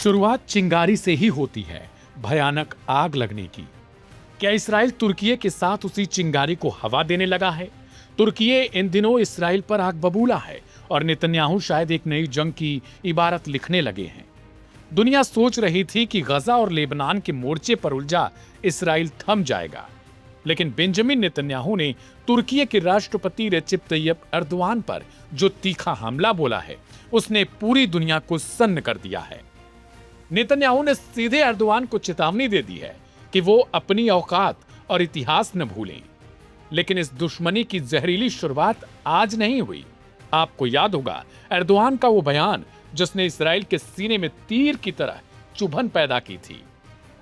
शुरुआत चिंगारी से ही होती है, भयानक आग लगने की। क्या इसराइल तुर्की के साथ उसी चिंगारी को हवा देने लगा है? तुर्की इन दिनों इसराइल पर आग बबूला है और नेतन्याहू शायद एक नई जंग की इबारत लिखने लगे हैं। दुनिया सोच रही थी कि गजा और लेबनान के मोर्चे पर उलझा इसराइल थम जाएगा, लेकिन बेंजामिन नेतन्याहू ने तुर्की के राष्ट्रपति रेसिप तैयप एर्दोआन पर जो तीखा हमला बोला है, उसने पूरी दुनिया को सन्न कर दिया है। नेतन्याहू ने सीधे एर्दोआन को चेतावनी दे दी है कि वो अपनी औकात और इतिहास न भूलें। लेकिन इस दुश्मनी की जहरीली शुरुआत आज नहीं हुई। आपको याद होगा एर्दोआन का वो बयान जिसने इसराइल के सीने में तीर की तरह चुभन पैदा की थी।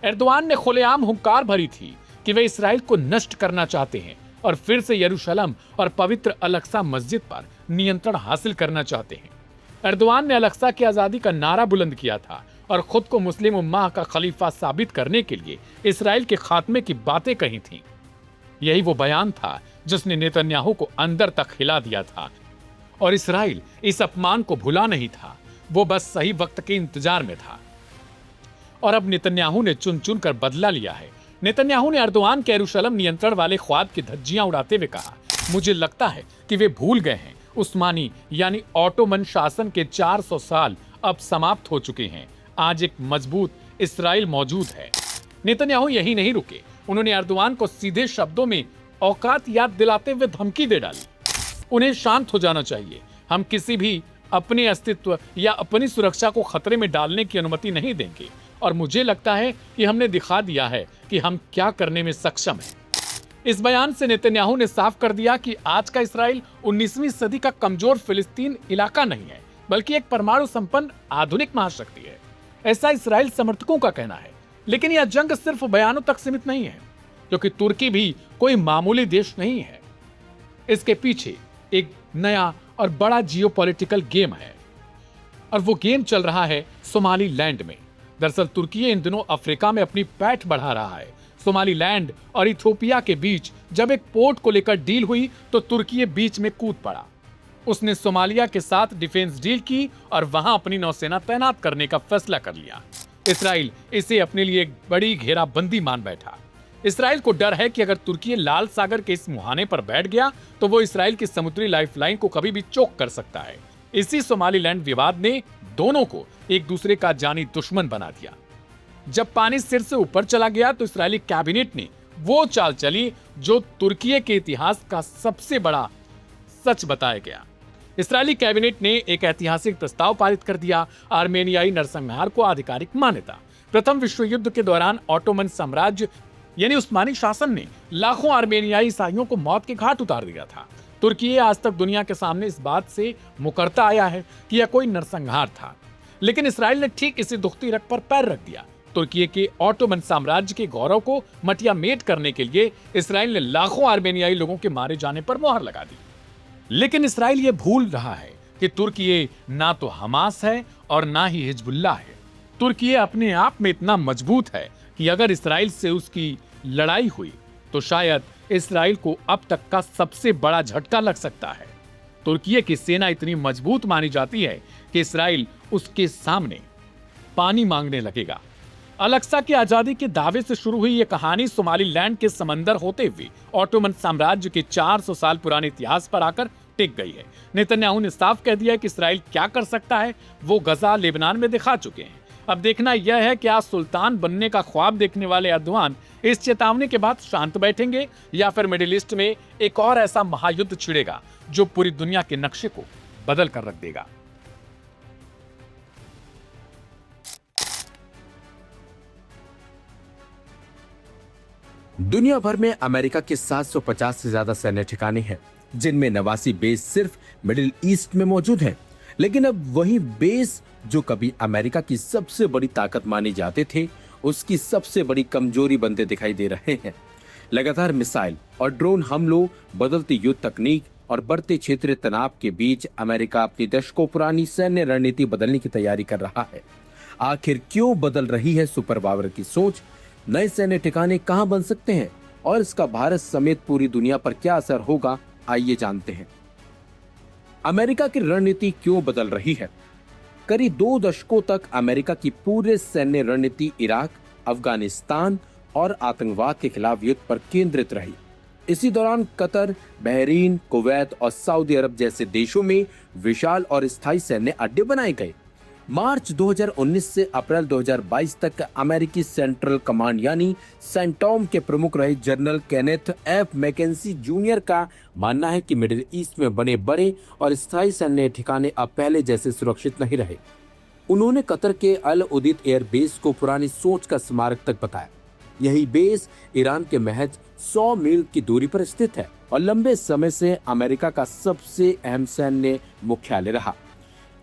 एर्दोआन ने खुलेआम हुंकार भरी थी कि वे इसराइल को नष्ट करना चाहते हैं और फिर से यरूशलेम और पवित्र अल-अक्सा मस्जिद पर नियंत्रण हासिल करना चाहते हैं। एर्दोआन ने अल-अक्सा की आजादी का नारा बुलंद किया था और खुद को मुस्लिम उम्मा का खलीफा साबित करने के लिए इसराइल के खात्मे की बातें कही थीं। यही वो बयान था जिसने नेतन्याहू को अंदर तक हिला दिया था और इसराइल इस अपमान को भुला नहीं था, वो बस सही वक्त के इंतजार में था। और अब नेतन्याहू ने चुन चुन कर बदला लिया है। नेतन्याहू ने एर्दोआन के यरूशलेम नियंत्रण वाले ख्वाब की धज्जियां उड़ाते हुए कहा, मुझे लगता है कि वे भूल गए हैं, उस्मानी यानी ऑटोमन शासन के 400 साल अब समाप्त हो चुके हैं। आज एक मजबूत इसराइल मौजूद है। नेतन्याहू यही नहीं रुके, उन्होंने एर्दोआन को सीधे शब्दों में औकात याद दिलाते हुए धमकी दे डाली। उन्हें शांत हो जाना चाहिए, हम किसी भी अपने अस्तित्व या अपनी सुरक्षा को खतरे में डालने की अनुमति नहीं देंगे और मुझे लगता है कि हमने दिखा दिया है कि हम क्या करने में सक्षम हैं। इस बयान से नेतन्याहू ने साफ कर दिया कि आज का इसराइल 19वीं सदी का कमजोर फिलिस्तीन इलाका नहीं है, बल्कि एक परमाणु संपन्न आधुनिक महाशक्ति है। ऐसा इसराइल समर्थकों का कहना है। लेकिन यह जंग सिर्फ बयानों तक सीमित नहीं है, क्योंकि तुर्की भी कोई मामूली देश नहीं है। इसके पीछे एक नया और बड़ा जियोपॉलिटिकल गेम है और वो गेम चल रहा है सोमालीलैंड में। दरअसल तुर्की इन दिनों अफ्रीका में अपनी पैठ बढ़ा रहा है। सोमालीलैंड और इथियोपिया के बीच जब एक पोर्ट को लेकर डील हुई तो तुर्की बीच में कूद पड़ा। उसने सोमालिया के साथ डिफेंस डील की और वहां अपनी नौसेना तैनात करने का फैसला कर लिया। इसराइल इसे अपने लिए एक बड़ी घेराबंदी मान बैठा। इसराइल को डर है कि अगर तुर्की लाल सागर के इस मुहाने पर बैठ गया तो वो इसराइल की समुद्री लाइफलाइन को कभी भी चोक कर सकता है। इसी सोमालीलैंड विवाद ने दोनों को एक दूसरे का जानी दुश्मन बना दिया। जब पानी सिर से ऊपर चला गया तो इसराइली कैबिनेट ने वो चाल चली जो तुर्की के इतिहास का सबसे बड़ा सच बताया गया। इसराइली कैबिनेट ने एक ऐतिहासिक प्रस्ताव पारित कर दिया, आर्मेनियाई नरसंहार को आधिकारिक मान्यता। प्रथम विश्व युद्ध के दौरान ऑटोमन साम्राज्य यानी उस्मानी शासन ने लाखों आर्मेनियाई ईसाइयों को मौत के घाट उतार दिया था। तुर्की आज तक दुनिया के सामने इस बात से मुकरता आया है कि यह कोई नरसंहार था, लेकिन इसराइल ने ठीक इसी दुखती रग पर पैर रख दिया। तुर्की के ऑटोमन साम्राज्य के गौरव को मटिया मेट करने के लिए इसराइल ने लाखों आर्मेनियाई लोगों के मारे जाने पर मोहर लगा दी। लेकिन इसराइल ये भूल रहा है कि तुर्की ना तो हमास है और ना ही हिजबुल्लाह है। तुर्की अपने आप में इतना मजबूत है कि अगर इसराइल से उसकी लड़ाई हुई तो शायद इसराइल को अब तक का सबसे बड़ा झटका लग सकता है। तुर्की की सेना इतनी मजबूत मानी जाती है कि इसराइल उसके सामने पानी मांगने लगेगा। अल-अक्सा की आजादी के दावे से शुरू हुई यह कहानी सोमालीलैंड के समंदर होते हुए ऑटोमन साम्राज्य के 400 साल पुराने इतिहास पर आकर टिक गई है। नेतन्याहू ने साफ कह दिया है कि इसराइल क्या कर सकता है, वो गजा लेबनान में दिखा चुके हैं। अब देखना यह है कि आज सुल्तान बनने का ख्वाब देखने वाले एर्दोआन इस चेतावनी के बाद शांत बैठेंगे या फिर मिडिल ईस्ट में एक और ऐसा महायुद्ध छिड़ेगा जो पूरी दुनिया के नक्शे को बदल कर रख देगा। दुनिया भर में अमेरिका के 750 से ज्यादा सैन्य ठिकाने हैं, जिनमें 89 बेस सिर्फ मिडिल ईस्ट में मौजूद हैं। लेकिन अब वही बेस जो कभी अमेरिका की सबसे बड़ी ताकत माने जाते थे, उसकी सबसे बड़ी कमजोरी बनते दिखाई दे रहे हैं। लगातार मिसाइल और ड्रोन हमलों, बदलती युद्ध तकनीक और बढ़ते क्षेत्रीय तनाव के बीच अमेरिका अपनी दशकों पुरानी सैन्य रणनीति बदलने की तैयारी कर रहा है। आखिर क्यों बदल रही है सुपर पावर की सोच? नए सैन्य ठिकाने कहां बन सकते हैं और इसका भारत समेत पूरी दुनिया पर क्या असर होगा, आइए जानते हैं। अमेरिका की रणनीति क्यों बदल रही है? करीब 2 दशकों तक अमेरिका की पूरे सैन्य रणनीति इराक, अफगानिस्तान और आतंकवाद के खिलाफ युद्ध पर केंद्रित रही। इसी दौरान कतर, बहरीन, कुवैत और सऊदी अरब जैसे देशों में विशाल और स्थायी सैन्य अड्डे बनाए गए। मार्च 2019 से अप्रैल 2022 तक अमेरिकी सेंट्रल कमांड यानी सेंटॉम के प्रमुख रहे general Kenneth F McKenzie junior का मानना है कि मिडिल ईस्ट में बने बड़े और स्थायी सैन्य ठिकाने अब पहले जैसे सुरक्षित नहीं रहे। उन्होंने कतर के अल उदीद एयर बेस को पुरानी सोच का स्मारक तक बताया। यही बेस ईरान के महज 100 मील की दूरी पर स्थित है और लंबे समय से अमेरिका का सबसे अहम सैन्य मुख्यालय रहा।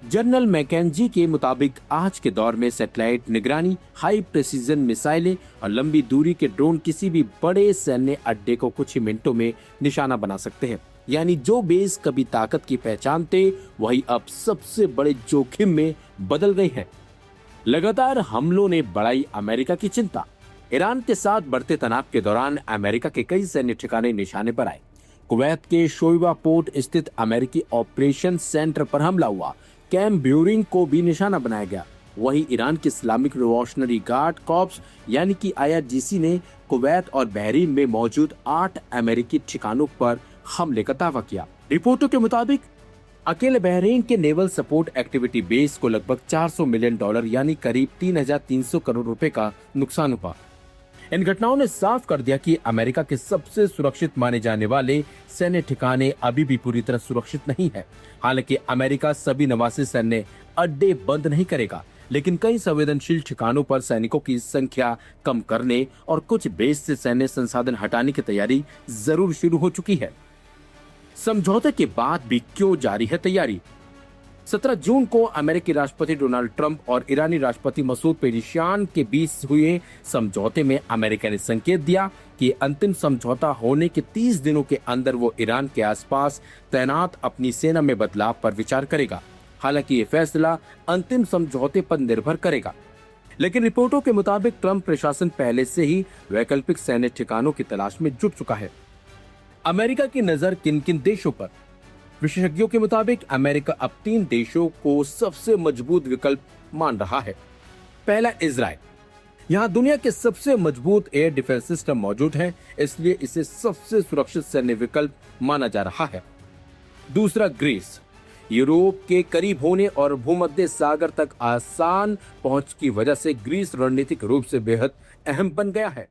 जनरल मैकेंजी के मुताबिक आज के दौर में सैटेलाइट निगरानी, हाई प्रेसिजन मिसाइलें और लंबी दूरी के ड्रोन किसी भी बड़े सैन्य अड्डे को कुछ ही मिनटों में निशाना बना सकते हैं। यानी जो बेस कभी ताकत की पहचान थे वही अब सबसे बड़े जोखिम में बदल गई है। लगातार हमलों ने बढ़ाई अमेरिका की चिंता। ईरान के साथ बढ़ते तनाव के दौरान अमेरिका के कई सैन्य ठिकाने निशाने पर आए। कुवैत के शोइबा पोर्ट स्थित अमेरिकी ऑपरेशन सेंटर पर हमला हुआ। कैम्प ब्यूरिंग को भी निशाना बनाया गया। वहीं ईरान की इस्लामिक रिवॉल्यूशनरी गार्ड कॉर्प्स यानी कि IRGC ने कुवैत और बहरीन में मौजूद 8 अमेरिकी ठिकानों पर हमले का दावा किया। रिपोर्टों के मुताबिक अकेले बहरीन के नेवल सपोर्ट एक्टिविटी बेस को लगभग $400 मिलियन यानी करीब 3,300 करोड़ रुपए का नुकसान हुआ। इन घटनाओं ने साफ कर दिया कि अमेरिका के सबसे सुरक्षित माने जाने वाले सैन्य ठिकाने अभी भी पूरी तरह सुरक्षित नहीं है। हालांकि अमेरिका सभी नवासी सैन्य अड्डे बंद नहीं करेगा, लेकिन कई संवेदनशील ठिकानों पर सैनिकों की संख्या कम करने और कुछ बेस से सैन्य संसाधन हटाने की तैयारी जरूर शुरू हो चुकी है। समझौते के बाद भी क्यों जारी है तैयारी? 17 जून को अमेरिकी राष्ट्रपति डोनाल्ड ट्रंप और ईरानी राष्ट्रपति मसूद पेज़ेश्कियान के बीच हुए समझौते में अमेरिका ने संकेत दिया कि अंतिम समझौता होने के 30 दिनों के अंदर वो ईरान के आसपास तैनात अपनी सेना में बदलाव पर विचार करेगा। हालांकि ये फैसला अंतिम समझौते पर निर्भर करेगा, लेकिन रिपोर्टों के मुताबिक ट्रंप प्रशासन पहले से ही वैकल्पिक सैन्य ठिकानों की तलाश में जुट चुका है। अमेरिका की नजर किन किन देशों पर? विशेषज्ञों के मुताबिक अमेरिका अब 3 देशों को सबसे मजबूत विकल्प मान रहा है। पहला, इजराइल। यहाँ दुनिया के सबसे मजबूत एयर डिफेंस सिस्टम मौजूद है, इसलिए इसे सबसे सुरक्षित सैन्य विकल्प माना जा रहा है। दूसरा, ग्रीस। यूरोप के करीब होने और भूमध्य सागर तक आसान पहुंच की वजह से ग्रीस रणनीतिक रूप से बेहद अहम बन गया है।